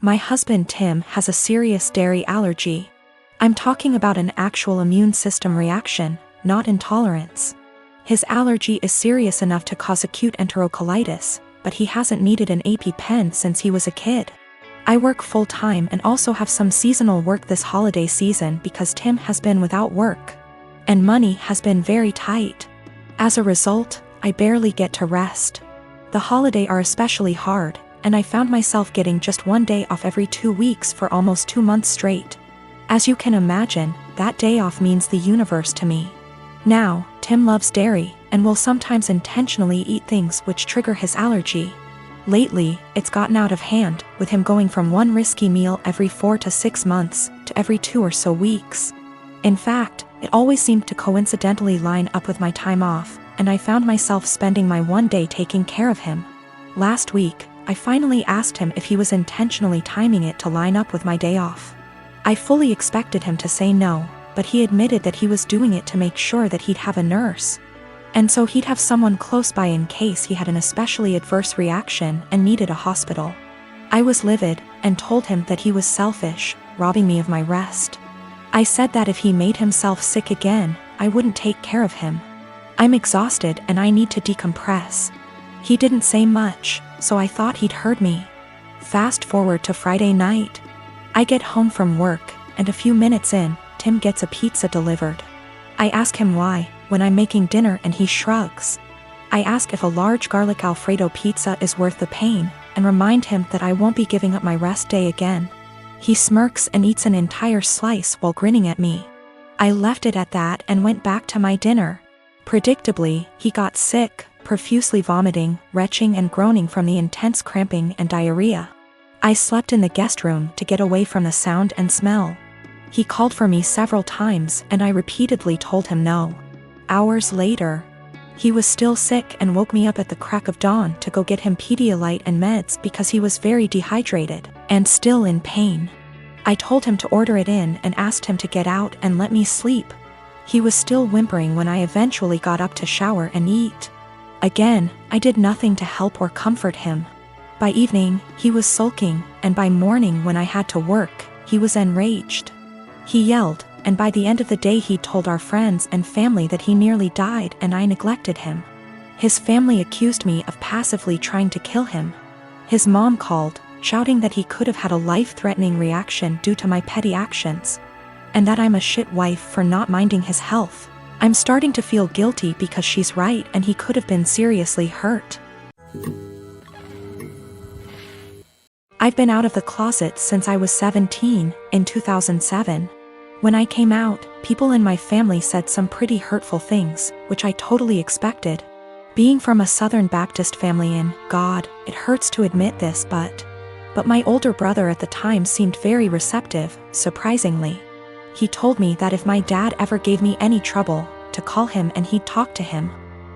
My husband Tim has a serious dairy allergy. I'm talking about an actual immune system reaction, not intolerance. His allergy is serious enough to cause acute enterocolitis, but he hasn't needed an EpiPen since he was a kid. I work full-time and also have some seasonal work this holiday season because Tim has been without work. And money has been very tight. As a result, I barely get to rest. The holidays are especially hard, and I found myself getting just one day off every 2 weeks for almost 2 months straight. As you can imagine, that day off means the universe to me. Now, Tim loves dairy, and will sometimes intentionally eat things which trigger his allergy. Lately, it's gotten out of hand, with him going from one risky meal every 4 to 6 months, to every 2 or so weeks. In fact, it always seemed to coincidentally line up with my time off, and I found myself spending my one day taking care of him. Last week, I finally asked him if he was intentionally timing it to line up with my day off. I fully expected him to say no, but he admitted that he was doing it to make sure that he'd have a nurse. And so he'd have someone close by in case he had an especially adverse reaction and needed a hospital. I was livid, and told him that he was selfish, robbing me of my rest. I said that if he made himself sick again, I wouldn't take care of him. I'm exhausted and I need to decompress. He didn't say much, so I thought he'd heard me. Fast forward to Friday night. I get home from work, and a few minutes in, Tim gets a pizza delivered. I ask him why, when I'm making dinner, and he shrugs. I ask if a large garlic Alfredo pizza is worth the pain, and remind him that I won't be giving up my rest day again. He smirks and eats an entire slice while grinning at me. I left it at that and went back to my dinner. Predictably, he got sick, profusely vomiting, retching and groaning from the intense cramping and diarrhea. I slept in the guest room to get away from the sound and smell. He called for me several times and I repeatedly told him no. Hours later, he was still sick and woke me up at the crack of dawn to go get him Pedialyte and meds because he was very dehydrated and still in pain. I told him to order it in and asked him to get out and let me sleep. He was still whimpering when I eventually got up to shower and eat. Again, I did nothing to help or comfort him. By evening, he was sulking, and by morning when I had to work, he was enraged. He yelled, and by the end of the day he told our friends and family that he nearly died and I neglected him. His family accused me of passively trying to kill him. His mom called, shouting that he could have had a life-threatening reaction due to my petty actions. And that I'm a shit wife for not minding his health. I'm starting to feel guilty because she's right and he could have been seriously hurt. I've been out of the closet since I was 17, in 2007. When I came out, people in my family said some pretty hurtful things, which I totally expected. Being from a Southern Baptist family in, God, it hurts to admit this, but my older brother at the time seemed very receptive, surprisingly. He told me that if my dad ever gave me any trouble, to call him and he'd talk to him.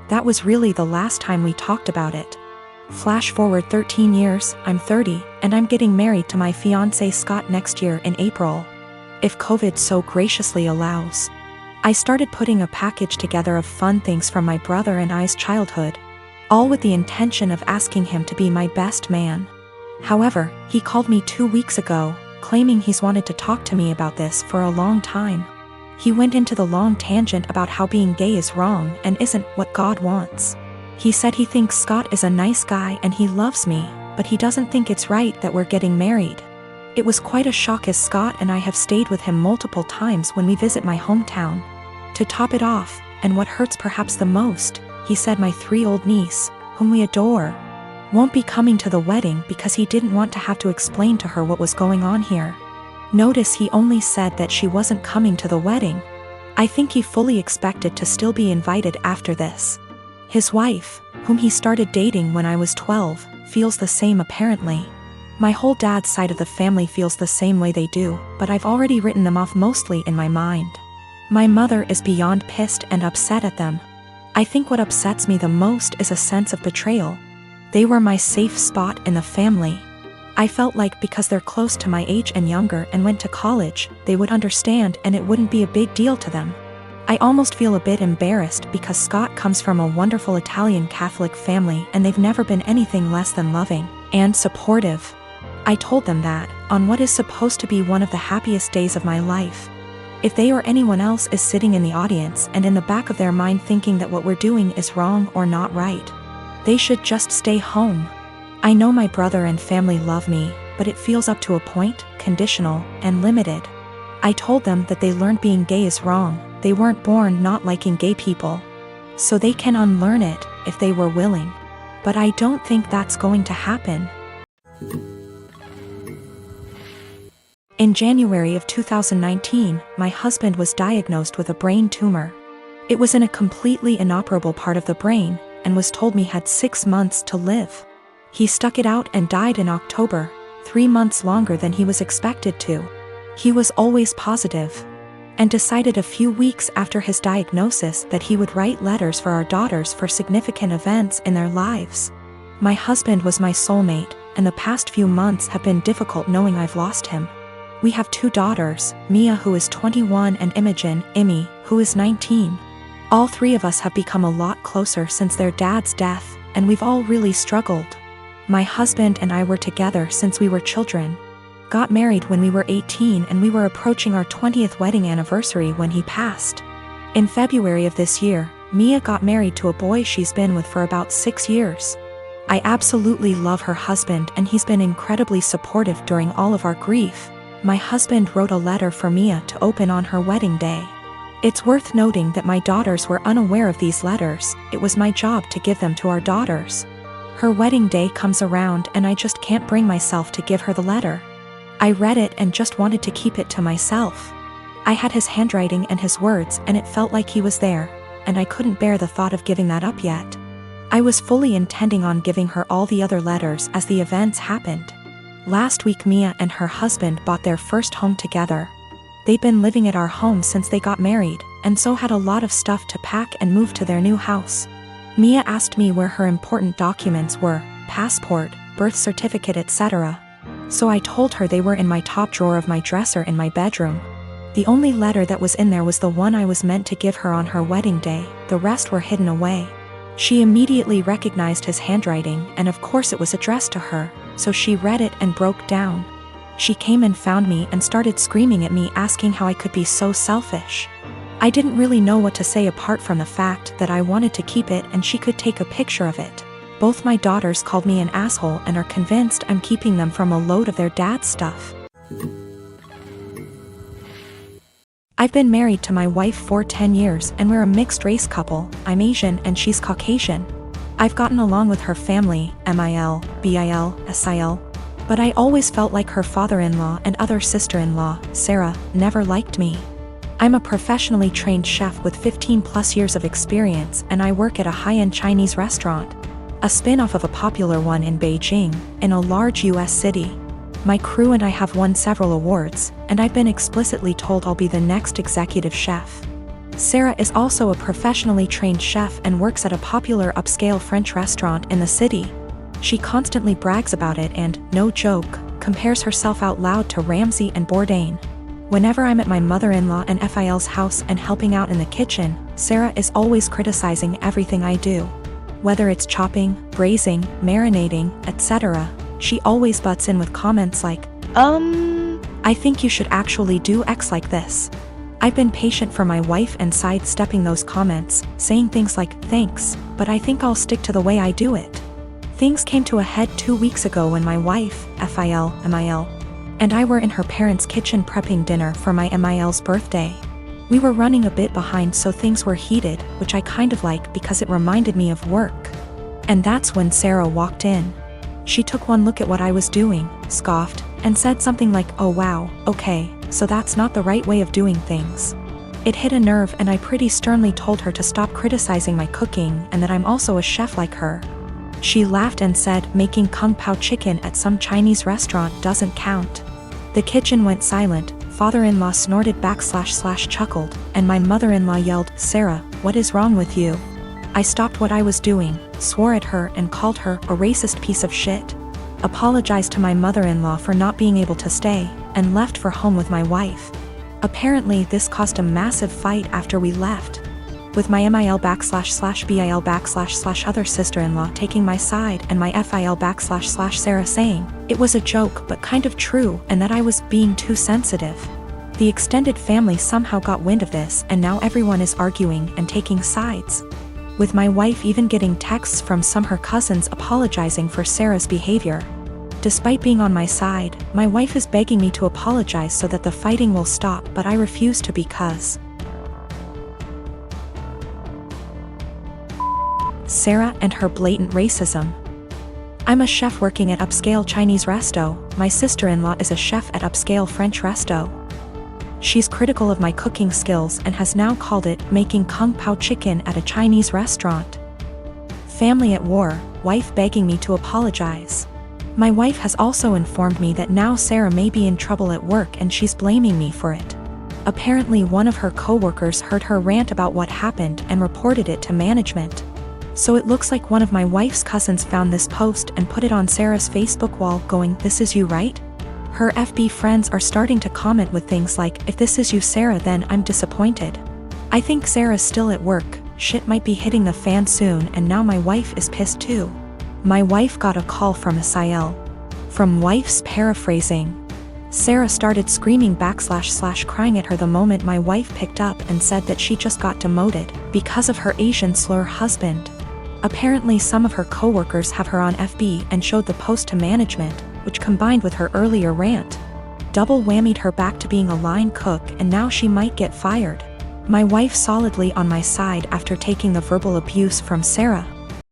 That was really the last time we talked about it. Flash forward 13 years, I'm 30, and I'm getting married to my fiancé Scott next year in April. If COVID so graciously allows. I started putting a package together of fun things from my brother and I's childhood, all with the intention of asking him to be my best man. However, he called me 2 weeks ago, claiming he's wanted to talk to me about this for a long time. He went into the long tangent about how being gay is wrong and isn't what God wants. He said he thinks Scott is a nice guy and he loves me, but he doesn't think it's right that we're getting married. It was quite a shock as Scott and I have stayed with him multiple times when we visit my hometown. To top it off, and what hurts perhaps the most, he said my 3-year-old niece, whom we adore, won't be coming to the wedding because he didn't want to have to explain to her what was going on here. Notice he only said that she wasn't coming to the wedding. I think he fully expected to still be invited after this. His wife, whom he started dating when I was 12, feels the same apparently. My whole dad's side of the family feels the same way they do, but I've already written them off mostly in my mind. My mother is beyond pissed and upset at them. I think what upsets me the most is a sense of betrayal. They were my safe spot in the family. I felt like because they're close to my age and younger and went to college, they would understand and it wouldn't be a big deal to them. I almost feel a bit embarrassed because Scott comes from a wonderful Italian Catholic family and they've never been anything less than loving and supportive. I told them that, on what is supposed to be one of the happiest days of my life, if they or anyone else is sitting in the audience and in the back of their mind thinking that what we're doing is wrong or not right, they should just stay home. I know my brother and family love me, but it feels up to a point, conditional, and limited. I told them that they learned being gay is wrong, they weren't born not liking gay people. So they can unlearn it, if they were willing. But I don't think that's going to happen. In January of 2019, my husband was diagnosed with a brain tumor. It was in a completely inoperable part of the brain, and was told me had 6 months to live. He stuck it out and died in October, 3 months longer than he was expected to. He was always positive, and decided a few weeks after his diagnosis that he would write letters for our daughters for significant events in their lives. My husband was my soulmate, and the past few months have been difficult knowing I've lost him. We have 2 daughters, Mia who is 21 and Imogen, Imi, who is 19. All 3 of us have become a lot closer since their dad's death, and we've all really struggled. My husband and I were together since we were children. Got married when we were 18 and we were approaching our 20th wedding anniversary when he passed. In February of this year, Mia got married to a boy she's been with for about 6 years. I absolutely love her husband and he's been incredibly supportive during all of our grief. My husband wrote a letter for Mia to open on her wedding day. It's worth noting that my daughters were unaware of these letters, it was my job to give them to our daughters. Her wedding day comes around and I just can't bring myself to give her the letter. I read it and just wanted to keep it to myself. I had his handwriting and his words and it felt like he was there, and I couldn't bear the thought of giving that up yet. I was fully intending on giving her all the other letters as the events happened. Last week Mia and her husband bought their first home together. They'd been living at our home since they got married, and so had a lot of stuff to pack and move to their new house. Mia asked me where her important documents were, passport, birth certificate, etc. So I told her they were in my top drawer of my dresser in my bedroom. The only letter that was in there was the one I was meant to give her on her wedding day, the rest were hidden away. She immediately recognized his handwriting and of course it was addressed to her, so she read it and broke down. She came and found me and started screaming at me asking how I could be so selfish. I didn't really know what to say apart from the fact that I wanted to keep it and she could take a picture of it. Both my daughters called me an asshole and are convinced I'm keeping them from a load of their dad's stuff. I've been married to my wife for 10 years and we're a mixed race couple. I'm Asian and she's Caucasian. I've gotten along with her family, MIL, BIL, SIL, but I always felt like her father-in-law and other sister-in-law, Sarah, never liked me. I'm a professionally trained chef with 15+ years of experience and I work at a high-end Chinese restaurant, a spin-off of a popular one in Beijing, in a large US city. My crew and I have won several awards, and I've been explicitly told I'll be the next executive chef. Sarah is also a professionally trained chef and works at a popular upscale French restaurant in the city. She constantly brags about it and, no joke, compares herself out loud to Ramsay and Bourdain. Whenever I'm at my mother-in-law and FIL's house and helping out in the kitchen, Sarah is always criticizing everything I do. Whether it's chopping, braising, marinating, etc., she always butts in with comments like, I think you should actually do X like this. I've been patient for my wife and sidestepping those comments, saying things like, thanks, but I think I'll stick to the way I do it. Things came to a head 2 weeks ago when my wife, FIL, MIL, and I were in her parents' kitchen prepping dinner for my MIL's birthday. We were running a bit behind so things were heated, which I kind of like because it reminded me of work. And that's when Sarah walked in. She took one look at what I was doing, scoffed, and said something like, oh wow, okay, so that's not the right way of doing things. It hit a nerve and I pretty sternly told her to stop criticizing my cooking and that I'm also a chef like her. She laughed and said making Kung Pao chicken at some Chinese restaurant doesn't count. The kitchen went silent, father-in-law snorted / chuckled, and my mother-in-law yelled, Sarah, what is wrong with you? I stopped what I was doing, swore at her and called her a racist piece of shit, apologized to my mother-in-law for not being able to stay, and left for home with my wife. Apparently this caused a massive fight after we left. with my MIL//BIL// other sister-in-law taking my side and my FIL// Sarah saying it was a joke but kind of true and that I was being too sensitive. The extended family somehow got wind of this and now everyone is arguing and taking sides, with my wife even getting texts from some her cousins apologizing for Sarah's behavior. Despite being on my side, my wife is begging me to apologize so that the fighting will stop, but I refuse to because Sarah and her blatant racism. I'm a chef working at upscale Chinese resto. My sister-in-law is a chef at upscale French resto. She's critical of my cooking skills and has now called it making kung pao chicken at a Chinese restaurant. Family at war, wife begging me to apologize. My wife has also informed me that now Sarah may be in trouble at work and she's blaming me for it. Apparently one of her co-workers heard her rant about what happened and reported it to management. So it looks like one of my wife's cousins found this post and put it on Sarah's Facebook wall going, "This is you, right?" Her FB friends are starting to comment with things like, "If this is you, Sarah, then I'm disappointed. I think Sarah's still at work, shit might be hitting the fan soon," and now my wife is pissed too. My wife got a call from Asael. From wife's paraphrasing, Sarah started screaming / crying at her the moment my wife picked up and said that she just got demoted because of her Asian slur husband. Apparently some of her co-workers have her on FB and showed the post to management, which combined with her earlier rant, double whammied her back to being a line cook and now she might get fired. My wife solidly on my side after taking the verbal abuse from Sarah.